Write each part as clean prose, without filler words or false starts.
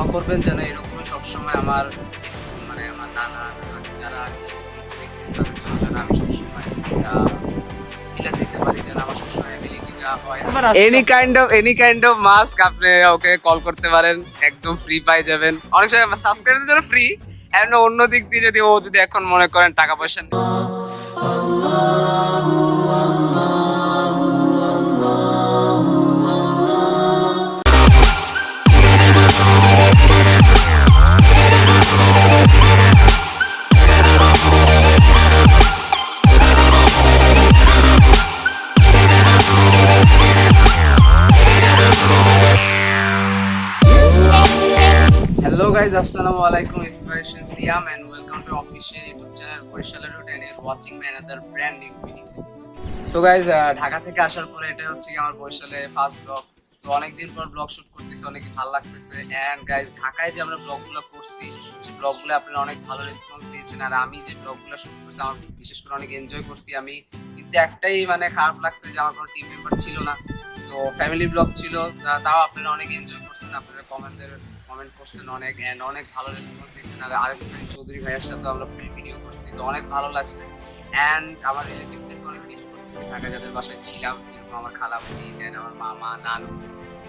দোয়া করবেন যেন এরকমই সবসময় আমার মানে আমার নানা যারা আর কি তাদের জন্য যেন আমি সবসময় মিলা দিতে পারি, যেন আমার সবসময় অ্যাবিলিটিটা হয়। এনি কাইন্ড অফ মাস্ক আপনি ওকে কল করতে পারেন, একদম ফ্রি পাই যাবেন। অনেক সময় সাবস্ক্রাইবের জন্য ফ্রি, এমন অন্য দিক দিয়ে যদি ও যদি এখন মনে করেন টাকা পয়সা নেই। Hello guys, assalamu alaikum. It's Faisal Siam and welcome to official YouTube channel Borishala Root and you're watching my another brand new video. So guys, Dhaka থেকে আসার পরে এটা হচ্ছে আমার বরিশালে ফার্স্ট ব্লগ। সো অনেকদিন পর ব্লগ শুট করতেছি, অনেক ভালো লাগতেছে। এন্ড গাইজ ঢাকায় যে আমরা ব্লগগুলো করছি সেই ব্লগগুলো আপনারা অনেক ভালো রেসপন্স দিয়েছেন, আর আমি যে ব্লগগুলো শুট করছি আমার বিশেষ করে অনেক এনজয় করছি আমি। কিন্তু একটাই মানে খারাপ লাগছে যে আমার কোনো টিম মেম্বার ছিল না। সো ফ্যামিলি ব্লগ ছিল, তাও আপনারা অনেক এনজয় করছেন, আপনারা কমেন্ট করছেন অনেক এন্ড অনেক ভালো রেসপন্স দিয়েছেন। আর আরেসমেন্ট চৌধুরী ভাইয়ের সাথে আমরা ভিডিও করছি, তো অনেক ভালো লাগছে। অ্যান্ড আমার রিলেটিভদেরকে অনেক মিস করছি যে ঢাকা যাদের বাসায় ছিলাম, যেরকম আমার খালামুনি দেন আমার মামা নানু।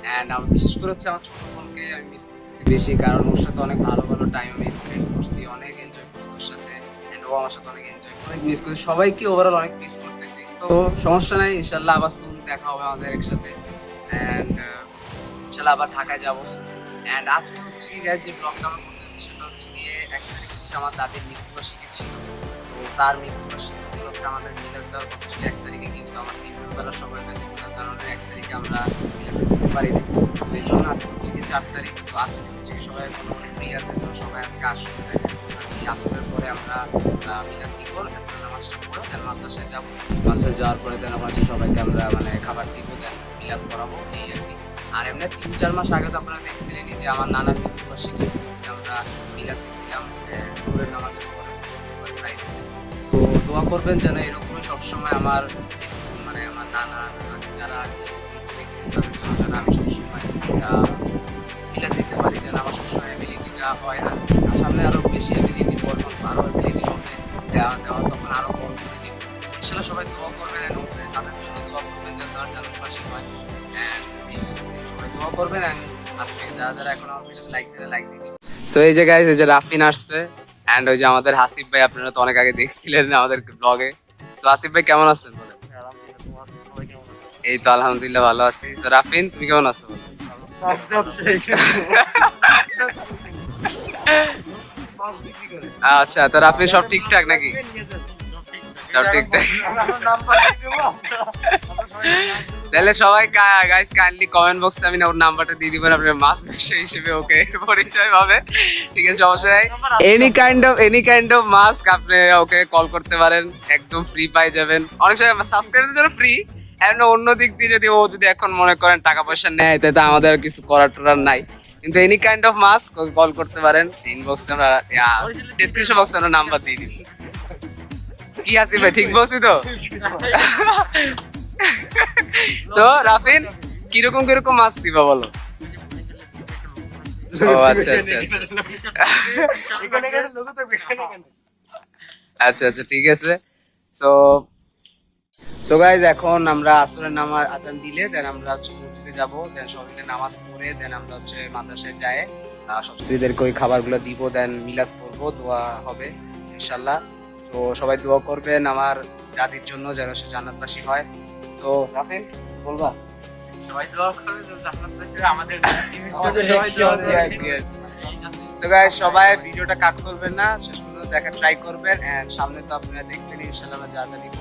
অ্যান্ড আমার বিশেষ করে হচ্ছে আমার ছোটো বোনকে আমি মিস করতেছি বেশি, কারণ ওর সাথে অনেক ভালো ভালো টাইম আমি স্পেন্ড করছি, অনেক এনজয় করছি ওর সাথে। অ্যান্ড ও আমার সাথে অনেক এনজয় করছি, মিস করছি সবাইকে, ওভারঅল অনেক মিস করতেছি। তো সমস্যা নাই, ইনশাল্লাহ আবার সুন দেখা হবে আমাদের একসাথে। অ্যান্ড ইনশাল্লাহ আবার ঢাকায় যাবো। অ্যান্ড আজকে হচ্ছে কি গাইজ যে ব্লগটা আমরা করতেছি সেটা হচ্ছে গিয়ে এক তারিখ হচ্ছে আমার দাদির মৃত্যুবার্ষিকী ছিল। তো তার মৃত্যুবার্ষিকী উপলক্ষে আমাদের মিলাদ দেওয়ার কথা ছিল 1 তারিখে, কিন্তু আমার টিম মেম্বাররা সবাই ব্যস্ততার কারণে 1 তারিখে আমরা মিলাদ করতে পারিনি। তো এই জন্য আজকে হচ্ছে কি 4 তারিখ। তো আজকে হচ্ছে কি সবাই মোটামুটি ফ্রি আছে, যেন সবাই আজকে আসবে। এই আসরের পরে আমরা মিলাদ দিব, নামাজটা পড়ে দেন মাদ্রাসায় যাবো। মাদ্রাসায় যাওয়ার পরে দেন আমার সবাইকে আমরা মানে খাবার দিব, দেন মিলাদ করাবো, এই আর কি। আর এমনি 3-4 মাস আগে তো আপনারা দেখছিলেন যে আমার নানার মৃত্যুবার্ষিকী আমরা মিলাদ দিয়েছিলাম জোহরের নামাজের পরে ফ্রাইডে। সো দোয়া করবেন যেন এরকমই সবসময় আমার মানে আমার নানা যারা আর কি তাদের জন্য যেন আমি সবসময় মিলাদ দিতে পারি, যেন আমার সবসময় অ্যাবিলিটিটা হয়। আর সামনে আরও বেশি অ্যাবিলিটি করবো, আরও অ্যাবিলিটি হবে দেওয়া তখন আরও বড় করে দিব। ইনশাল্লাহ সবাই দোয়া করবেন, তাদের জন্য দোয়া করবেন যেন তার জন্মবার্ষিকী হয়। সবাই দোয়া করবেন। আজকে যারা এখন আমার ভিডিওতে লাইক দিয়ে দিন। সো এই যে গাইস, এই যে রাফিন আসছে এন্ড ওই যে আমাদের হাসিফ ভাই, আপনারা তো অনেক আগে দেখছিলেন আমাদের ব্লগে। সো হাসিফ ভাই কেমন আছেন বলেন? এই তো আলহামদুলিল্লাহ ভালো আছি। সো রাফিন তুমি কেমন আছো বলো? আচ্ছা, তো রাফিন সব ঠিকঠাক নাকি? সব ঠিকঠাক। তাহলে সবাই গাইস কাইন্ডলি কমেন্ট বক্সে আমি ওর নাম্বারটা দিয়ে দিবেন, আপনার মাস ব্যবসা হিসেবে ওকে পরিচয় পাবে, ঠিক আছে? সমস্যা নাই। এনি কাইন্ড অফ মাস্ক আপনি ওকে কল করতে পারেন, একদম ফ্রি পাই যাবেন। অনেক সময় সাবস্ক্রাইবের জন্য ফ্রি, এমন অন্য দিক দিয়ে যদি ও যদি এখন মনে করেন টাকা পয়সা নেয় তাই তো আমাদের কিছু করার টরার নাই। কিন্তু any kind of mask okay call করতে পারেন, ইনবক্সে আমরা ডেসক্রিপশন বক্সে আমরা নাম্বার দিয়ে দিই। কি আসি ভাই, ঠিক বলছি তো? তো রাফিন কিরকম মাছ দিবা বলো? ও আচ্ছা আচ্ছা আচ্ছা আচ্ছা, ঠিক আছে। সো গাইজ এখন আমরা আসরের নামাজ আজান দিলে দেন আমরা হচ্ছে মসজিদে যাবো, দেন সবাই নামাজ পড়ে দেন আমরা হচ্ছে মাদ্রাসায় যাই সবজিদেরকে ওই খাবারগুলো দিব, দেন মিলাদ পড়বো, দোয়া হবে ইনশাল্লাহ। সো সবাই দোয়া করবেন আমার দাদির জন্য যেন সে জান্নাতবাসী হয়। সো রাফিন বলবা? সবাই দোয়া করবেন জান্নাতবাসী আমাদের। সো গাইস সবাই ভিডিওটা কাট করবেন না, শেষ পর্যন্ত দেখা ট্রাই করবেন। এন্ড সামনে তো আপনারা দেখবেন ইনশাআল্লাহ যা যা নিব।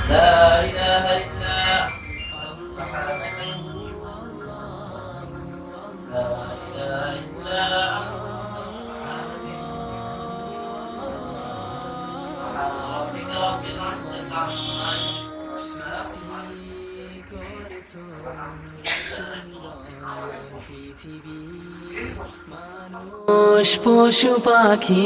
لا إله إلا أنت سبحانك لا إله إلا أنت سبحانك سبحان ربك رب العزة عما يصفون وسلام على মানুষ পশু পাখি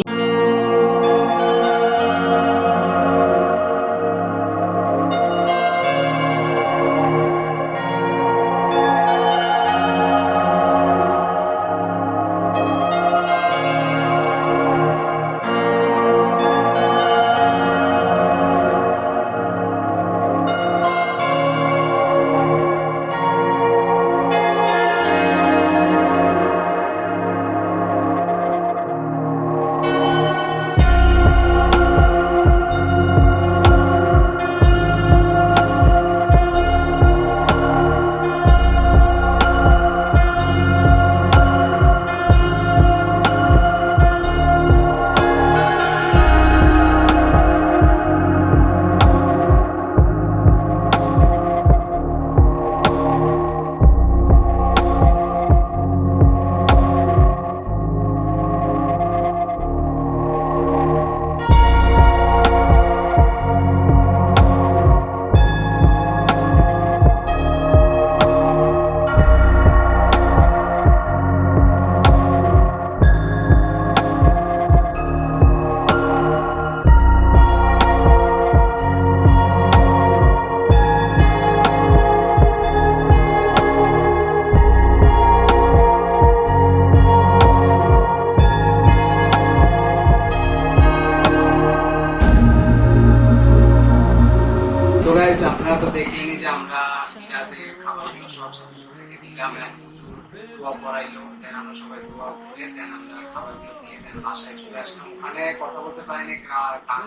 তো গাইজ আপনারা তো দেখলেনই যে আমরা মিলাদের খাবারগুলো সব সাথে থেকে দিলাম, প্রচুর দোয়া পড়াইলো, দেন আমরা সবাই দোয়া করে দেন আমরা খাবারগুলো দিয়ে দেন বাসায় চলে আসলাম। ওখানে কথা বলতে পারিনি, গান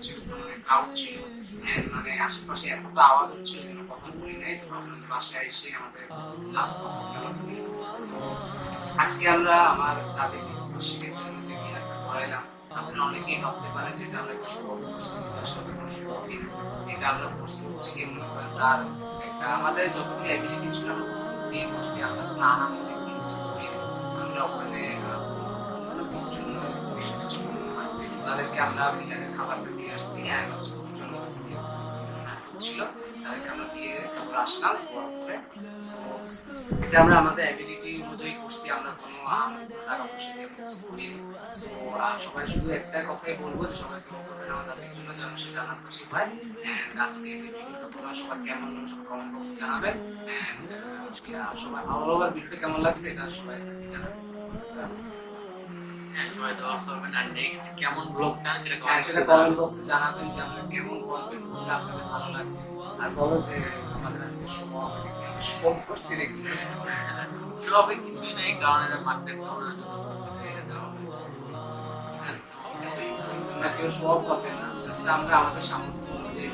ছিল, মানে ক্রাউড ছিল, মানে আশেপাশে এতটা আওয়াজ হচ্ছিল যেন কথা বলি নাই। তো ভাবলাম যে বাসায় এসে আমাদের লাস্ট কথা বলি। তো আজকে আমরা আমার তাদের মৃত্যুবার্ষিকীর জন্য যে মিলাদটা পড়াইলাম, আপনারা অনেকেই ভাবতে পারেন যে আমরা একটা শো অফ করছি, কিন্তু আসলে কোনো শো অফই না। এটা আমরা করছি হচ্ছে কি মনে করেন তার একটা আমাদের যতটুকু অ্যাবিলিটি ছিল আমরা ততটুকু দিয়ে করছি। আমরা কোনো আহামরি কোনো কিছু করি না। আমরা ওখানে জন্য তাদেরকে আমরা মিলাদের খাবারটা দিয়ে আসছি, হচ্ছে দুজন ছিল তাদেরকে আমরা দিয়ে তারপর আসলাম করে। এটা আমরা আমাদের অ্যাবিলিটি অনুযায়ী করছি, আমরা কোনো টাকা পয়সা দিয়ে ফোর্স করিনি। সো সবাই শুধু একটা কথাই বলবো যে সবাই দোয়া করবেন আমাদের জন্য যেন সেটা আমার খুশি হয়। এন্ড আজকে যে ভিডিওটা তোমরা সবার কেমন লাগলো সবাই কমেন্ট বক্সে জানাবেন। এন্ড সবাই অল ওভার ভিডিওটা কেমন লাগছে এটা সবাই জানাবেন। সবাই দোয়া করবেন আর নেক্সট কেমন ব্লগ চান সেটা কমেন্ট বক্সে জানাবেন যে আমরা কেমন কন্টেন্ট করলে আপনাদের ভালো লাগবে। আর বলো যে আমাদের আজকে শো করছি নাকি সবাই কিছুই নেই, কারণ এটা মার্কেট করার জন্য এটা দেওয়া হয়েছে। আমরা কেউ সব পাবেন না, জাস্ট আমরা আমাদের সামর্থ্য অনুযায়ী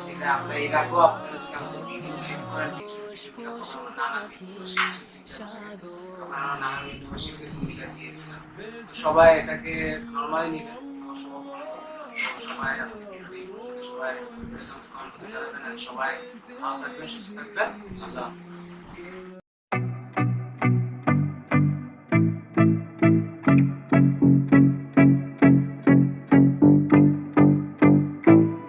সেটা আমরা এর আগেও আপনারা যদি আমাদের ভিডিও চেক করেন কিছু ভিডিওগুলো তখন আমরা নানা মৃত্যুবার্ষিকীতে ভূমিকা দিয়েছিলাম। তো সবাই এটাকে নর্মালি নেবেন, কেউ সব মনে করবেন না। সবাই আজকে ভিডিওটা এই পর্যন্ত, সবাই জানাবেন, সবাই ভালো থাকবেন, সুস্থ থাকবেন। আল্লাহ হাফিজ।